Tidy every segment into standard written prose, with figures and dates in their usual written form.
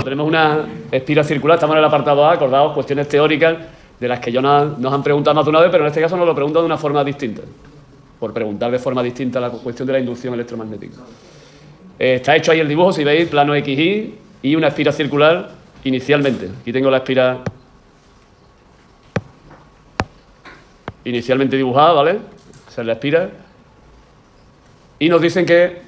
Tenemos una espira circular, estamos en el apartado A, acordaos, cuestiones teóricas de las que nos han preguntado más de una vez, pero en este caso nos lo preguntan de una forma distinta, por preguntar de forma distinta la cuestión de la inducción electromagnética. Está hecho ahí el dibujo, si veis, plano XY y una espira circular inicialmente. Aquí tengo la espira inicialmente dibujada, ¿vale? Esa es la espira. Y nos dicen que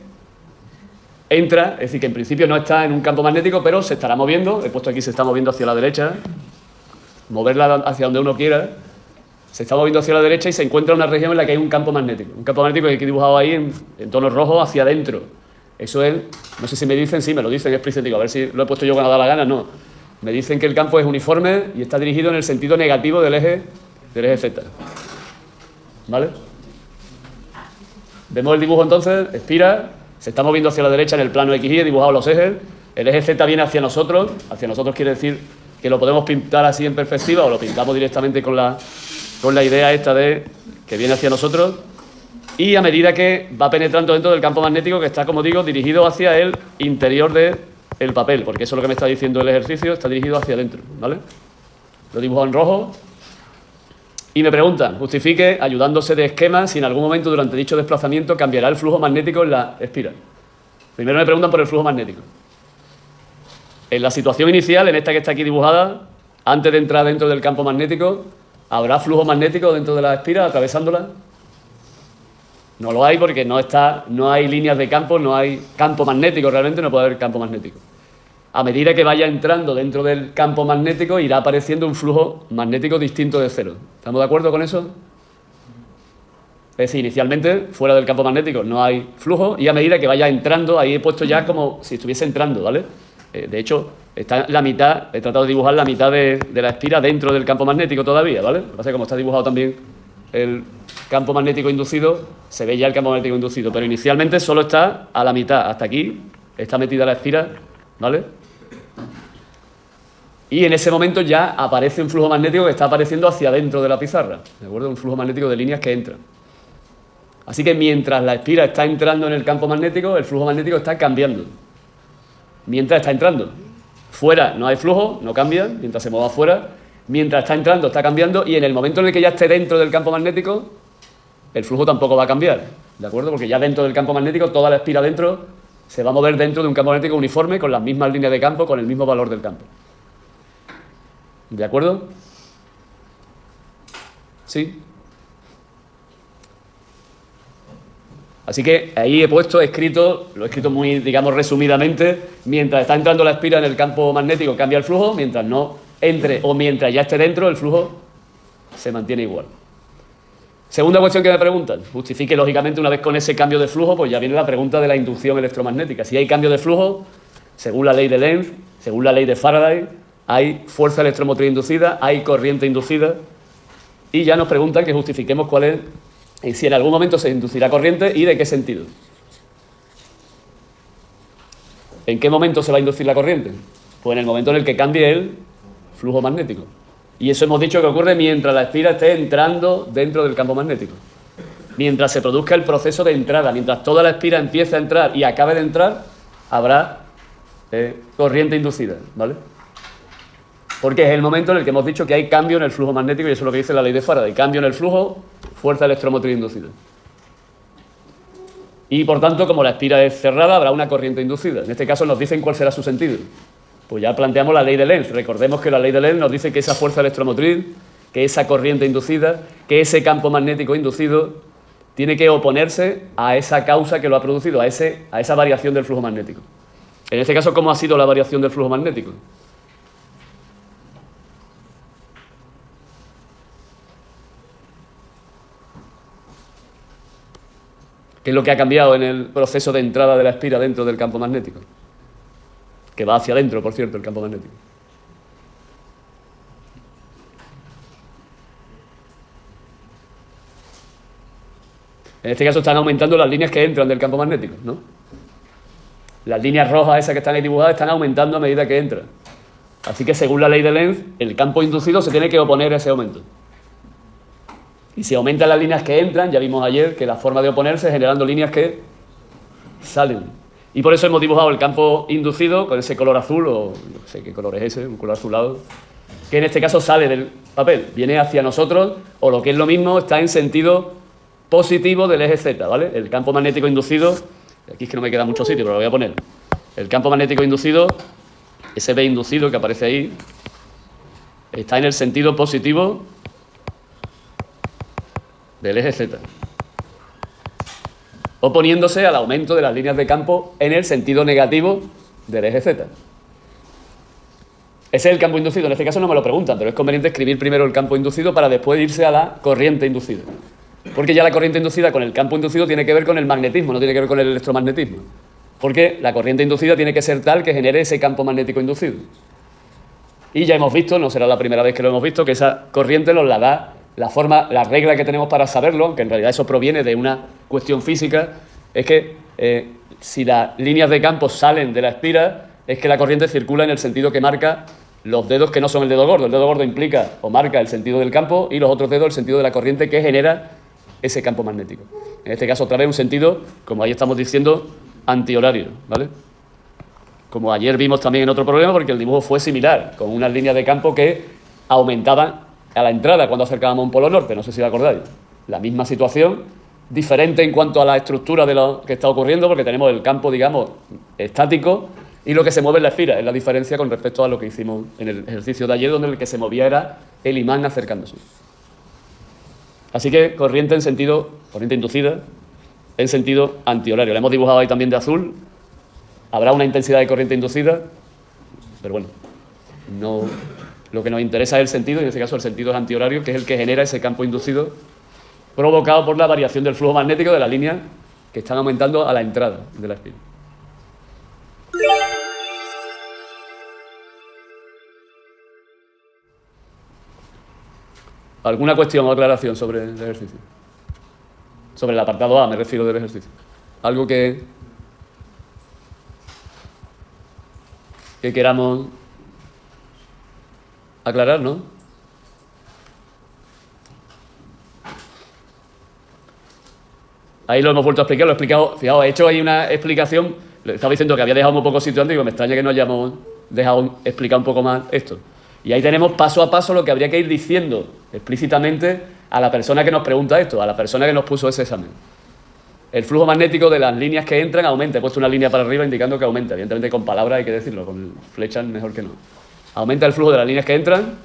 entra, es decir, que en principio no está en un campo magnético, pero se estará moviendo. He puesto aquí, se está moviendo hacia la derecha. Moverla hacia donde uno quiera. Se está moviendo hacia la derecha y se encuentra en una región en la que hay un campo magnético. Un campo magnético que he dibujado ahí en tonos rojos hacia adentro. Eso es, no sé si me dicen, sí, me lo dicen explícito. A ver si lo he puesto yo cuando da la gana, no. Me dicen que el campo es uniforme y está dirigido en el sentido negativo del eje Z. ¿Vale? Vemos el dibujo entonces, expira, se está moviendo hacia la derecha en el plano XY, he dibujado los ejes, el eje Z viene hacia nosotros quiere decir que lo podemos pintar así en perspectiva o lo pintamos directamente con la idea esta de que viene hacia nosotros, y a medida que va penetrando dentro del campo magnético que está, como digo, dirigido hacia el interior del papel, porque eso es lo que me está diciendo el ejercicio, está dirigido hacia adentro, ¿vale? Lo he dibujado en rojo. Y me preguntan, justifique, ayudándose de esquemas, si en algún momento durante dicho desplazamiento cambiará el flujo magnético en la espira. Primero me preguntan por el flujo magnético. En la situación inicial, en esta que está aquí dibujada, antes de entrar dentro del campo magnético, ¿habrá flujo magnético dentro de la espira, atravesándola? No lo hay porque no hay líneas de campo, no hay campo magnético, realmente no puede haber campo magnético. A medida que vaya entrando dentro del campo magnético, irá apareciendo un flujo magnético distinto de cero. ¿Estamos de acuerdo con eso? Es decir, inicialmente, fuera del campo magnético no hay flujo, y a medida que vaya entrando, ahí he puesto ya como si estuviese entrando, ¿vale? De hecho, está la mitad, he tratado de dibujar la mitad de la espira dentro del campo magnético todavía, ¿vale? Lo que pasa es que como está dibujado también el campo magnético inducido, se ve ya el campo magnético inducido, pero inicialmente solo está a la mitad, hasta aquí, está metida la espira, ¿vale? Y en ese momento ya aparece un flujo magnético que está apareciendo hacia adentro de la pizarra, ¿de acuerdo? Un flujo magnético de líneas que entran. Así que mientras la espira está entrando en el campo magnético, el flujo magnético está cambiando. Mientras está entrando. Fuera no hay flujo, no cambia, mientras se mueva fuera. Mientras está entrando, está cambiando, y en el momento en el que ya esté dentro del campo magnético, el flujo tampoco va a cambiar, ¿de acuerdo? Porque ya dentro del campo magnético, toda la espira dentro se va a mover dentro de un campo magnético uniforme, con las mismas líneas de campo, con el mismo valor del campo. ¿De acuerdo? ¿Sí? Así que ahí lo he escrito muy, digamos, resumidamente, mientras está entrando la espira en el campo magnético cambia el flujo, mientras no entre o mientras ya esté dentro, el flujo se mantiene igual. Segunda cuestión que me preguntan, justifique lógicamente una vez con ese cambio de flujo, pues ya viene la pregunta de la inducción electromagnética. Si hay cambio de flujo, según la ley de Lenz, según la ley de Faraday, hay fuerza electromotriz inducida, hay corriente inducida, y ya nos preguntan que justifiquemos cuál es, si en algún momento se inducirá corriente y de qué sentido. ¿En qué momento se va a inducir la corriente? Pues en el momento en el que cambie el flujo magnético. Y eso hemos dicho que ocurre mientras la espira esté entrando dentro del campo magnético. Mientras se produzca el proceso de entrada, mientras toda la espira empiece a entrar y acabe de entrar, habrá corriente inducida, ¿vale? Porque es el momento en el que hemos dicho que hay cambio en el flujo magnético, y eso es lo que dice la ley de Faraday. Cambio en el flujo, fuerza electromotriz inducida. Y por tanto, como la espira es cerrada, habrá una corriente inducida. En este caso nos dicen cuál será su sentido. Pues ya planteamos la ley de Lenz. Recordemos que la ley de Lenz nos dice que esa fuerza electromotriz, que esa corriente inducida, que ese campo magnético inducido tiene que oponerse a esa causa que lo ha producido, a esa variación del flujo magnético. En este caso, ¿cómo ha sido la variación del flujo magnético? ¿Qué es lo que ha cambiado en el proceso de entrada de la espira dentro del campo magnético? Que va hacia adentro, por cierto, el campo magnético. En este caso están aumentando las líneas que entran del campo magnético, ¿no? Las líneas rojas esas que están ahí dibujadas están aumentando a medida que entran. Así que según la ley de Lenz, el campo inducido se tiene que oponer a ese aumento. Y si aumentan las líneas que entran, ya vimos ayer que la forma de oponerse es generando líneas que salen. Y por eso hemos dibujado el campo inducido con ese color azul, o no sé qué color es ese, un color azulado, que en este caso sale del papel, viene hacia nosotros, o lo que es lo mismo, está en sentido positivo del eje Z, ¿vale? El campo magnético inducido, aquí es que no me queda mucho sitio, pero lo voy a poner. El campo magnético inducido, ese B inducido que aparece ahí, está en el sentido positivo del eje Z, oponiéndose al aumento de las líneas de campo en el sentido negativo del eje Z. Ese es el campo inducido. En este caso no me lo preguntan, pero es conveniente escribir primero el campo inducido para después irse a la corriente inducida. Porque ya la corriente inducida con el campo inducido tiene que ver con el magnetismo, no tiene que ver con el electromagnetismo. Porque la corriente inducida tiene que ser tal que genere ese campo magnético inducido. Y ya hemos visto, no será la primera vez que lo hemos visto, que esa corriente nos la da la forma, la regla que tenemos para saberlo, que en realidad eso proviene de una cuestión física, es que si las líneas de campo salen de la espira, es que la corriente circula en el sentido que marca los dedos que no son el dedo gordo. El dedo gordo implica o marca el sentido del campo y los otros dedos el sentido de la corriente que genera ese campo magnético. En este caso, otra vez, un sentido, como ahí estamos diciendo, antihorario, ¿vale? Como ayer vimos también en otro problema, porque el dibujo fue similar, con unas líneas de campo que aumentaban a la entrada cuando acercábamos a un polo norte, no sé si lo acordáis. La misma situación, diferente en cuanto a la estructura de lo que está ocurriendo, porque tenemos el campo, digamos, estático, y lo que se mueve es la esfera, es la diferencia con respecto a lo que hicimos en el ejercicio de ayer, donde el que se movía era el imán acercándose. Así que corriente inducida, en sentido antihorario. La hemos dibujado ahí también de azul. Habrá una intensidad de corriente inducida, pero bueno, no, lo que nos interesa es el sentido, y en este caso el sentido es antihorario, que es el que genera ese campo inducido provocado por la variación del flujo magnético de las líneas que están aumentando a la entrada de la espira. ¿Alguna cuestión o aclaración sobre el ejercicio? Sobre el apartado A, me refiero del ejercicio. Algo que queramos aclarar, ¿no? Ahí lo hemos vuelto a explicar, lo he explicado. Fijaos, he hecho ahí una explicación. Le estaba diciendo que había dejado muy poco sitio antes, y digo, me extraña que no hayamos dejado explicar un poco más esto. Y ahí tenemos paso a paso lo que habría que ir diciendo explícitamente a la persona que nos pregunta esto, a la persona que nos puso ese examen. El flujo magnético de las líneas que entran aumenta. He puesto una línea para arriba indicando que aumenta. Evidentemente con palabras hay que decirlo, con flechas mejor que no. Aumenta el flujo de las líneas que entran,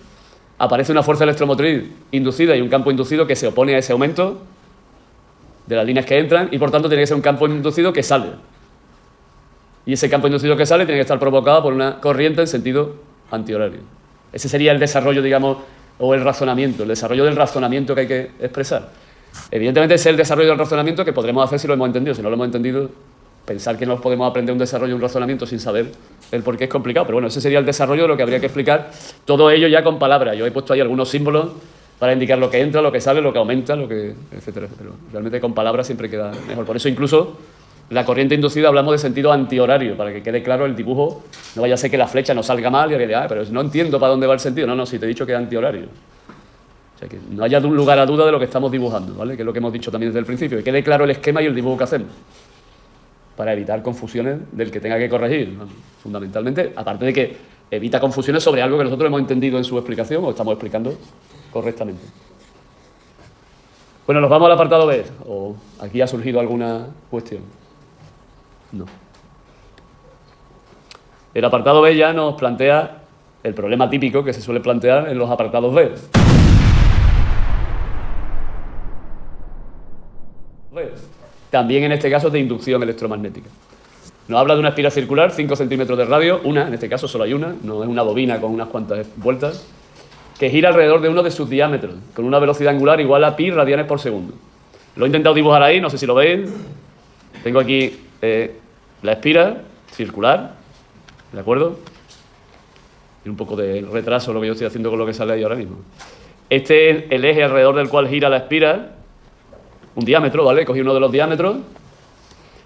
aparece una fuerza electromotriz inducida y un campo inducido que se opone a ese aumento de las líneas que entran, y por tanto tiene que ser un campo inducido que sale. Y ese campo inducido que sale tiene que estar provocado por una corriente en sentido antihorario. Ese sería el desarrollo, digamos, o el razonamiento, el desarrollo del razonamiento que hay que expresar. Evidentemente es el desarrollo del razonamiento que podremos hacer si lo hemos entendido. Si no lo hemos entendido, pensar que no podemos aprender un desarrollo, un razonamiento sin saber el por qué es complicado. Pero bueno, ese sería el desarrollo de lo que habría que explicar. Todo ello ya con palabras. Yo he puesto ahí algunos símbolos para indicar lo que entra, lo que sale, lo que aumenta, lo que, etcétera. Pero realmente con palabras siempre queda mejor. Por eso incluso la corriente inducida hablamos de sentido antihorario, para que quede claro el dibujo. No vaya a ser que la flecha nos salga mal y que diga, pero no entiendo para dónde va el sentido. No, si te he dicho que es antihorario. O sea, que no haya un lugar a duda de lo que estamos dibujando, ¿vale? Que es lo que hemos dicho también desde el principio. Que quede claro el esquema y el dibujo que hacemos, para evitar confusiones del que tenga que corregir, ¿no? Fundamentalmente, aparte de que evita confusiones sobre algo que nosotros hemos entendido en su explicación o estamos explicando correctamente. Bueno, nos vamos al apartado B. ¿O aquí ha surgido alguna cuestión? No. El apartado B ya nos plantea el problema típico que se suele plantear en los apartados B. También en este caso de inducción electromagnética. Nos habla de una espira circular, 5 centímetros de radio, una, en este caso solo hay una, no es una bobina con unas cuantas vueltas, que gira alrededor de uno de sus diámetros, con una velocidad angular igual a pi radianes por segundo. Lo he intentado dibujar ahí, no sé si lo veis. Tengo aquí la espira circular, ¿de acuerdo? Y un poco de retraso lo que yo estoy haciendo con lo que sale ahí ahora mismo. Este es el eje alrededor del cual gira la espira, un diámetro, ¿vale? Cogí uno de los diámetros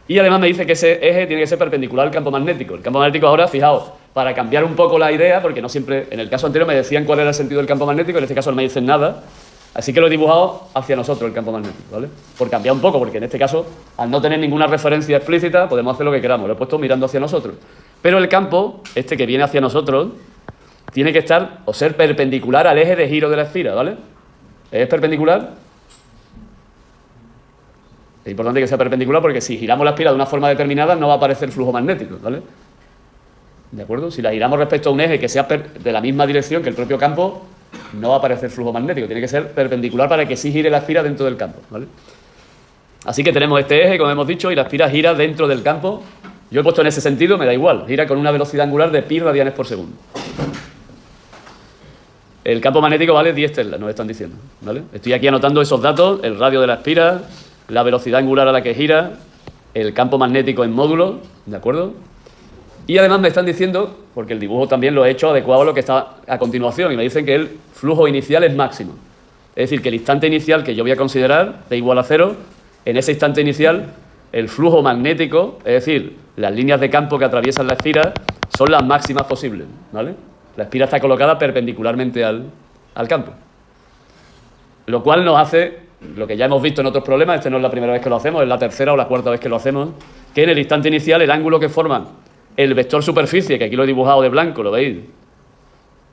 y además me dice que ese eje tiene que ser perpendicular al campo magnético. El campo magnético ahora, fijaos, para cambiar un poco la idea, porque no siempre, en el caso anterior me decían cuál era el sentido del campo magnético, en este caso no me dicen nada, Así que lo he dibujado hacia nosotros el campo magnético, ¿vale? Por cambiar un poco, porque en este caso, al no tener ninguna referencia explícita, podemos hacer lo que queramos. Lo he puesto mirando hacia nosotros. Pero el campo, este que viene hacia nosotros, tiene que estar o ser perpendicular al eje de giro de la esfera, ¿vale? ¿Es perpendicular? Es importante que sea perpendicular porque si giramos la esfera de una forma determinada no va a aparecer flujo magnético, ¿vale? ¿De acuerdo? Si la giramos respecto a un eje que sea de la misma dirección que el propio campo, no va a aparecer flujo magnético. Tiene que ser perpendicular para que sí gire la esfera dentro del campo, ¿vale? Así que tenemos este eje, como hemos dicho, y la esfera gira dentro del campo. Yo he puesto en ese sentido, me da igual. Gira con una velocidad angular de pi radianes por segundo. El campo magnético vale 10 teslas, nos están diciendo, ¿vale? Estoy aquí anotando esos datos, el radio de la esfera, la velocidad angular a la que gira, el campo magnético en módulo, ¿de acuerdo? Y además me están diciendo, porque el dibujo también lo he hecho adecuado a lo que está a continuación, y me dicen que el flujo inicial es máximo. Es decir, que el instante inicial que yo voy a considerar de igual a cero, en ese instante inicial, el flujo magnético, es decir, las líneas de campo que atraviesan la esfera, son las máximas posibles, ¿vale? La esfera está colocada perpendicularmente al campo. Lo cual nos hace, lo que ya hemos visto en otros problemas, este no es la primera vez que lo hacemos, es la tercera o la cuarta vez que lo hacemos, que en el instante inicial el ángulo que forman el vector superficie, que aquí lo he dibujado de blanco, ¿lo veis?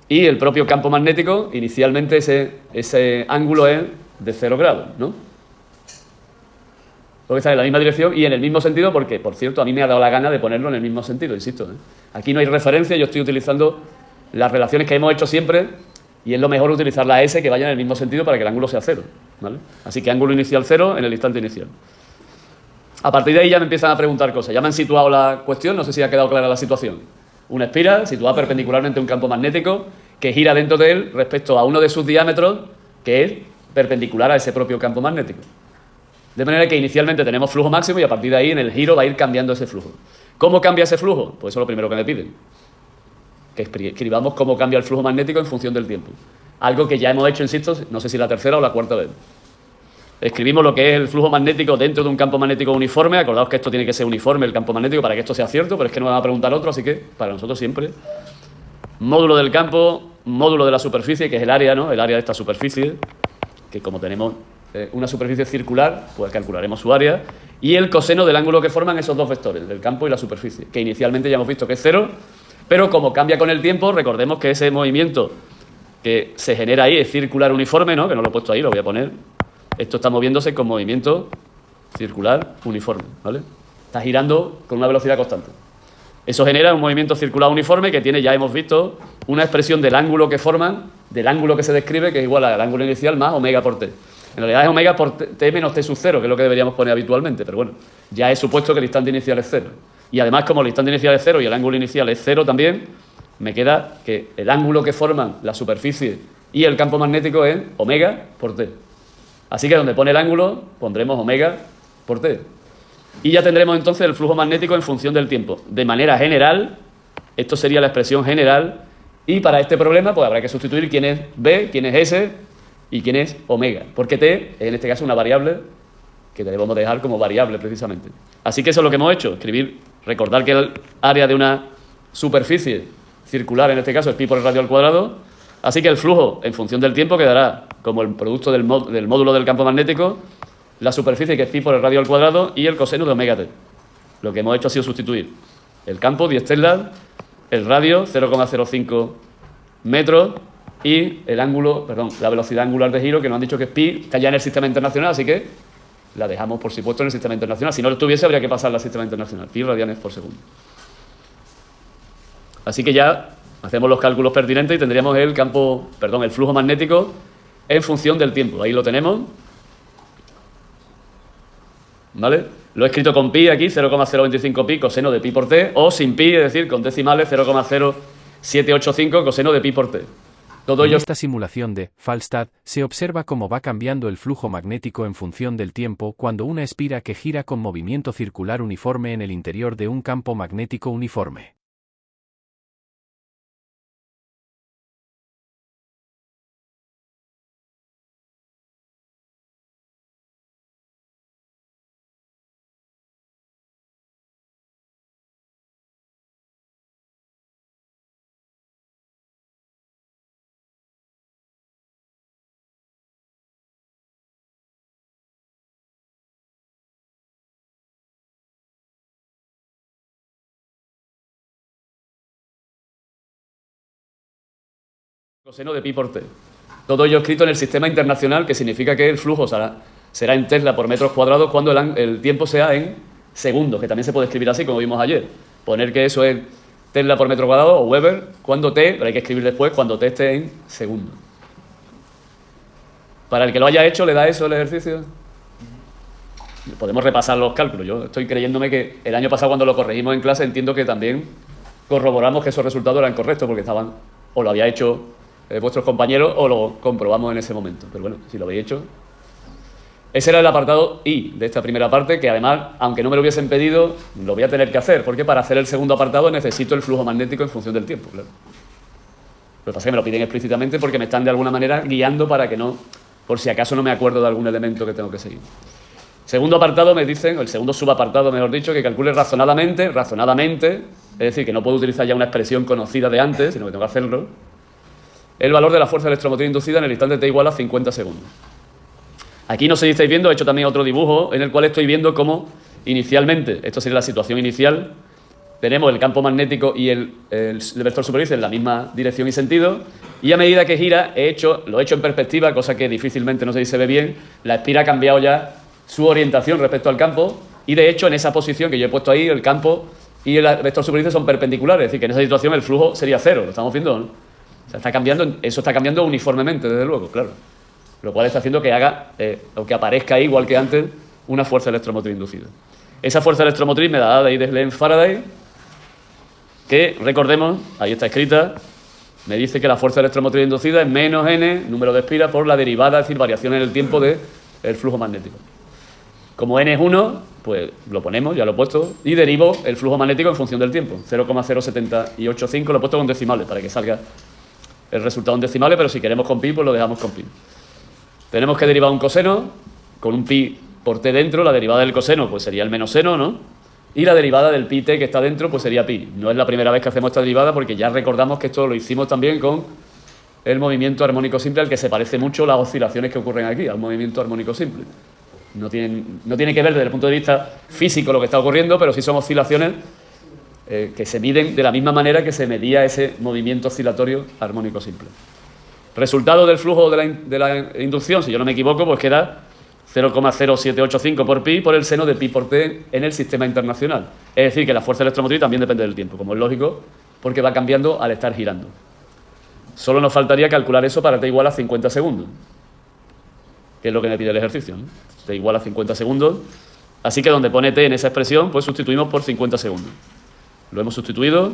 Y el propio campo magnético, inicialmente ese ángulo es de 0 grados, ¿no? Porque está en la misma dirección y en el mismo sentido, porque, por cierto, a mí me ha dado la gana de ponerlo en el mismo sentido, insisto, ¿eh? Aquí no hay referencia, yo estoy utilizando las relaciones que hemos hecho siempre y es lo mejor utilizar la S que vaya en el mismo sentido para que el ángulo sea 0, ¿vale? Así que ángulo inicial 0 en el instante inicial. A partir de ahí ya me empiezan a preguntar cosas. Ya me han situado la cuestión, no sé si ha quedado clara la situación. Una esfera situada perpendicularmente a un campo magnético que gira dentro de él respecto a uno de sus diámetros que es perpendicular a ese propio campo magnético. De manera que inicialmente tenemos flujo máximo y a partir de ahí en el giro va a ir cambiando ese flujo. ¿Cómo cambia ese flujo? Pues eso es lo primero que me piden. Que escribamos cómo cambia el flujo magnético en función del tiempo. Algo que ya hemos hecho, insisto, no sé si la tercera o la cuarta vez. Escribimos lo que es el flujo magnético dentro de un campo magnético uniforme. Acordaos que esto tiene que ser uniforme, el campo magnético, para que esto sea cierto, pero es que nos van a preguntar otro, así que para nosotros siempre. Módulo del campo, módulo de la superficie, que es el área, ¿no? El área de esta superficie, que como tenemos una superficie circular, pues calcularemos su área. Y el coseno del ángulo que forman esos dos vectores, del campo y la superficie, que inicialmente ya hemos visto que es 0, pero como cambia con el tiempo, recordemos que ese movimiento que se genera ahí es circular uniforme, ¿no? Que no lo he puesto ahí, lo voy a poner. Esto está moviéndose con movimiento circular uniforme, ¿vale? Está girando con una velocidad constante. Eso genera un movimiento circular uniforme que tiene, ya hemos visto, una expresión del ángulo que forman, del ángulo que se describe, que es igual al ángulo inicial más omega por t. En realidad es omega por t menos t sub 0, que es lo que deberíamos poner habitualmente, pero bueno, ya he supuesto que el instante inicial es 0. Y además, como el instante inicial es 0 y el ángulo inicial es 0 también, me queda que el ángulo que forman la superficie y el campo magnético es omega por t. Así que donde pone el ángulo pondremos omega por t. Y ya tendremos entonces el flujo magnético en función del tiempo. De manera general, esto sería la expresión general, y para este problema pues habrá que sustituir quién es B, quién es S y quién es omega. Porque t es en este caso una variable que debemos dejar como variable precisamente. Así que eso es lo que hemos hecho, recordar que el área de una superficie circular en este caso es pi por el radio al cuadrado. Así que el flujo, en función del tiempo, quedará como el producto del módulo del campo magnético, la superficie, que es pi por el radio al cuadrado, y el coseno de omega t. Lo que hemos hecho ha sido sustituir el campo, 10 teslas, el radio, 0,05 metros, y el ángulo, la velocidad angular de giro, que nos han dicho que es pi, está ya en el sistema internacional, así que la dejamos, por supuesto, en el sistema internacional. Si no lo estuviese, habría que pasarla al sistema internacional, pi radianes por segundo. Así que ya hacemos los cálculos pertinentes y tendríamos el flujo magnético en función del tiempo. Ahí lo tenemos, ¿vale? Lo he escrito con pi aquí, 0,025 pi coseno de pi por t, o sin pi, es decir, con decimales, 0,0785 coseno de pi por t. Todo ello... En esta simulación de Falstad se observa cómo va cambiando el flujo magnético en función del tiempo cuando una esfera que gira con movimiento circular uniforme en el interior de un campo magnético uniforme. Coseno de pi por t. Todo ello escrito en el sistema internacional, que significa que el flujo será en Tesla por metros cuadrados cuando el tiempo sea en segundos, que también se puede escribir así, como vimos ayer. Poner que eso es Tesla por metro cuadrado o Weber, cuando t, pero hay que escribir después, cuando t esté en segundos. Para el que lo haya hecho, ¿le da eso el ejercicio? Podemos repasar los cálculos. Yo estoy creyéndome que el año pasado, cuando lo corregimos en clase, entiendo que también corroboramos que esos resultados eran correctos, porque estaban, o lo había hecho vuestros compañeros, o lo comprobamos en ese momento. Pero bueno, si lo habéis hecho. Ese era el apartado I de esta primera parte, que además, aunque no me lo hubiesen pedido, lo voy a tener que hacer, porque para hacer el segundo apartado necesito el flujo magnético en función del tiempo, claro. Lo que pasa es que me lo piden explícitamente porque me están de alguna manera guiando para que no, por si acaso no me acuerdo de algún elemento que tengo que seguir. Segundo apartado me dicen, o el segundo subapartado mejor dicho, que calcule razonadamente, es decir, que no puedo utilizar ya una expresión conocida de antes, sino que tengo que hacerlo, el valor de la fuerza electromotriz inducida en el instante t igual a 50 segundos. Aquí no sé si estáis viendo, he hecho también otro dibujo en el cual estoy viendo cómo inicialmente, esto sería la situación inicial, tenemos el campo magnético y el vector superficie en la misma dirección y sentido, y a medida que gira, lo he hecho en perspectiva, cosa que difícilmente, no sé si se ve bien, la espira ha cambiado ya su orientación respecto al campo, y de hecho en esa posición que yo he puesto ahí, el campo y el vector superficie son perpendiculares, es decir, que en esa situación el flujo sería cero, lo estamos viendo, ¿no? O sea, eso está cambiando uniformemente, desde luego, claro. Lo cual está haciendo que haga, o que aparezca ahí, igual que antes, una fuerza electromotriz inducida. Esa fuerza electromotriz me da dada ahí de Lenz-Faraday, que, recordemos, ahí está escrita, me dice que la fuerza electromotriz inducida es menos n, número de espiras, por la derivada, es decir, variación en el tiempo del flujo magnético. Como n es 1, pues lo ponemos, ya lo he puesto, y derivo el flujo magnético en función del tiempo. 0,0785 lo he puesto con decimales para que salga el resultado en decimales, pero si queremos con pi, pues lo dejamos con pi. Tenemos que derivar un coseno con un pi por t dentro, la derivada del coseno pues sería el menos seno, ¿no? Y la derivada del pi t que está dentro pues sería pi. No es la primera vez que hacemos esta derivada porque ya recordamos que esto lo hicimos también con el movimiento armónico simple, al que se parece mucho las oscilaciones que ocurren aquí, al movimiento armónico simple. No tiene que ver desde el punto de vista físico lo que está ocurriendo, pero sí son oscilaciones que se miden de la misma manera que se medía ese movimiento oscilatorio armónico simple. Resultado del flujo de la inducción, si yo no me equivoco, pues queda 0,0785 por pi por el seno de pi por t en el sistema internacional. Es decir, que la fuerza electromotriz también depende del tiempo, como es lógico, porque va cambiando al estar girando. Solo nos faltaría calcular eso para t igual a 50 segundos, que es lo que me pide el ejercicio, ¿no? T igual a 50 segundos. Así que donde pone t en esa expresión, pues sustituimos por 50 segundos. Lo hemos sustituido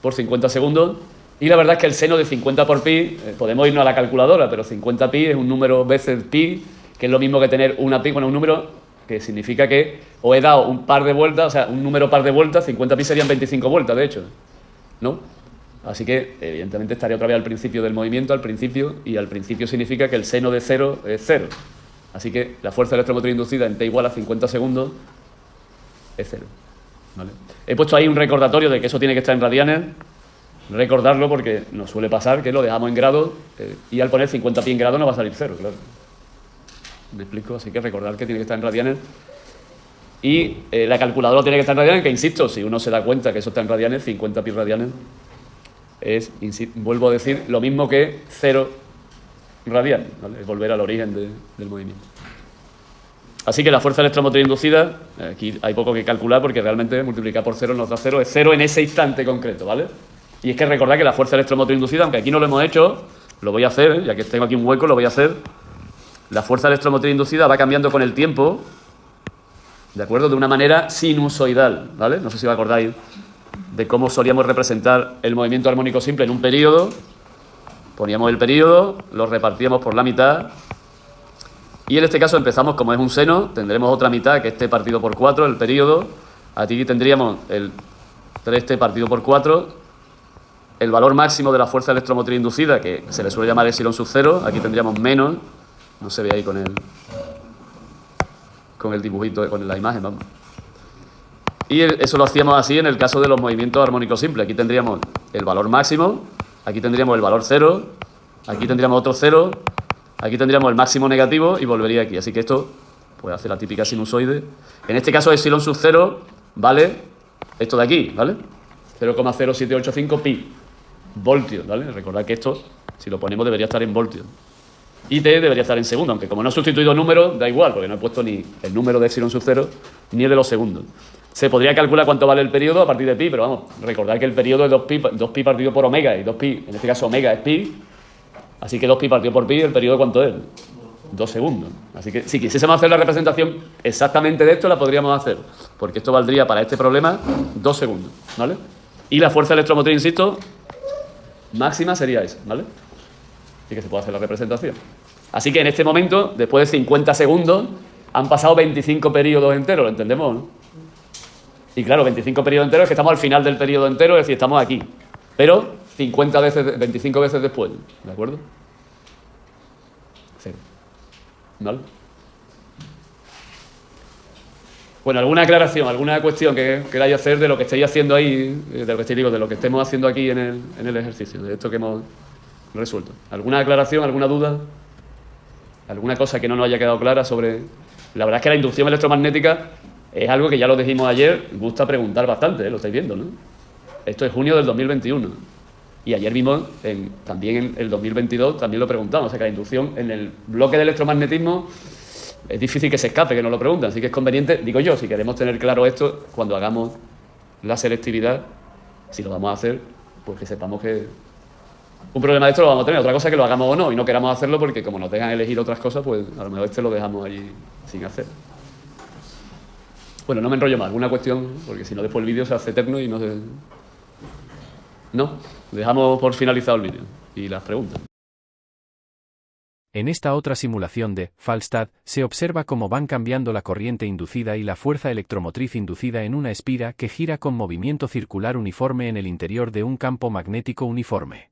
por 50 segundos. Y la verdad es que el seno de 50 por pi, podemos irnos a la calculadora, pero 50 pi es un número veces pi, que es lo mismo que tener una pi, bueno, un número que significa que os he dado un par de vueltas, o sea, un número par de vueltas, 50 pi serían 25 vueltas, de hecho, ¿no? Así que, evidentemente, estaría otra vez al principio del movimiento, y al principio significa que el seno de 0 es 0. Así que la fuerza electromotriz inducida en t igual a 50 segundos es 0. ¿Vale? He puesto ahí un recordatorio de que eso tiene que estar en radianes. Recordarlo porque nos suele pasar que lo dejamos en grados y al poner 50 pi en grados no va a salir 0, claro. ¿Me explico? Así que recordar que tiene que estar en radianes. Y la calculadora tiene que estar en radianes, que insisto, si uno se da cuenta que eso está en radianes, 50 pi radianes es, vuelvo a decir, lo mismo que 0 radianes, ¿vale? Es volver al origen del movimiento. Así que la fuerza electromotriz inducida, aquí hay poco que calcular porque realmente multiplicar por 0 nos da 0, es 0 en ese instante concreto, ¿vale? Y es que recordad que la fuerza electromotriz inducida, aunque aquí no lo hemos hecho, lo voy a hacer, ya que tengo aquí un hueco, lo voy a hacer. La fuerza electromotriz inducida va cambiando con el tiempo, ¿de acuerdo? De una manera sinusoidal, ¿vale? No sé si os acordáis de cómo solíamos representar el movimiento armónico simple en un período. Poníamos el período, lo repartíamos por la mitad, y en este caso empezamos, como es un seno, tendremos otra mitad que es t partido por 4, el período. Aquí tendríamos el 3t partido por 4, el valor máximo de la fuerza electromotriz inducida, que se le suele llamar epsilon sub 0, aquí tendríamos menos, no se ve ahí con el dibujito, con la imagen, vamos. Y eso lo hacíamos así en el caso de los movimientos armónicos simples. Aquí tendríamos el valor máximo, aquí tendríamos el valor 0, aquí tendríamos otro 0, aquí tendríamos el máximo negativo y volvería aquí. Así que esto pues hace la típica sinusoide. En este caso epsilon sub 0 vale esto de aquí, ¿vale? 0,0785 pi. voltios, ¿vale? Recordad que esto, si lo ponemos, debería estar en voltios. Y T debería estar en segundos, aunque como no he sustituido números, da igual, porque no he puesto ni el número de epsilon sub 0 ni el de los segundos. Se podría calcular cuánto vale el periodo a partir de pi, pero vamos, recordad que el periodo es 2pi partido por omega, y 2pi, en este caso omega es pi, así que 2pi partido por pi, ¿el periodo cuánto es? 2 segundos. Así que si quisiésemos hacer la representación exactamente de esto, la podríamos hacer, porque esto valdría para este problema 2 segundos, ¿vale? Y la fuerza electromotriz, insisto, máxima sería esa, ¿vale? Así que se puede hacer la representación. Así que en este momento, después de 50 segundos, han pasado 25 periodos enteros, ¿lo entendemos, no? Y claro, 25 periodos enteros es que estamos al final del periodo entero, es decir, estamos aquí. Pero 25 veces después, ¿de acuerdo? Sí. ¿Vale? Bueno, ¿alguna aclaración, alguna cuestión que queráis hacer de lo que estáis haciendo ahí, de lo que de lo que estemos haciendo aquí en el ejercicio, de esto que hemos resuelto? ¿Alguna aclaración, alguna duda? ¿Alguna cosa que no nos haya quedado clara sobre...? La verdad es que la inducción electromagnética es algo que ya lo dijimos ayer, gusta preguntar bastante, lo estáis viendo, ¿no? Esto es junio del 2021. Y ayer vimos, también en el 2022, también lo preguntamos. O sea que la inducción en el bloque de electromagnetismo es difícil que se escape, que nos lo pregunten. Así que es conveniente, digo yo, si queremos tener claro esto, cuando hagamos la selectividad, si lo vamos a hacer, pues que sepamos que un problema de esto lo vamos a tener. Otra cosa es que lo hagamos o no, y no queramos hacerlo porque como nos dejan elegir otras cosas, pues a lo mejor lo dejamos allí sin hacer. Bueno, no me enrollo más. ¿Alguna cuestión? Porque si no, después el vídeo se hace eterno y no se... ¿No? Dejamos por finalizado el vídeo y las preguntas. En esta otra simulación de Falstad, se observa cómo van cambiando la corriente inducida y la fuerza electromotriz inducida en una espira que gira con movimiento circular uniforme en el interior de un campo magnético uniforme.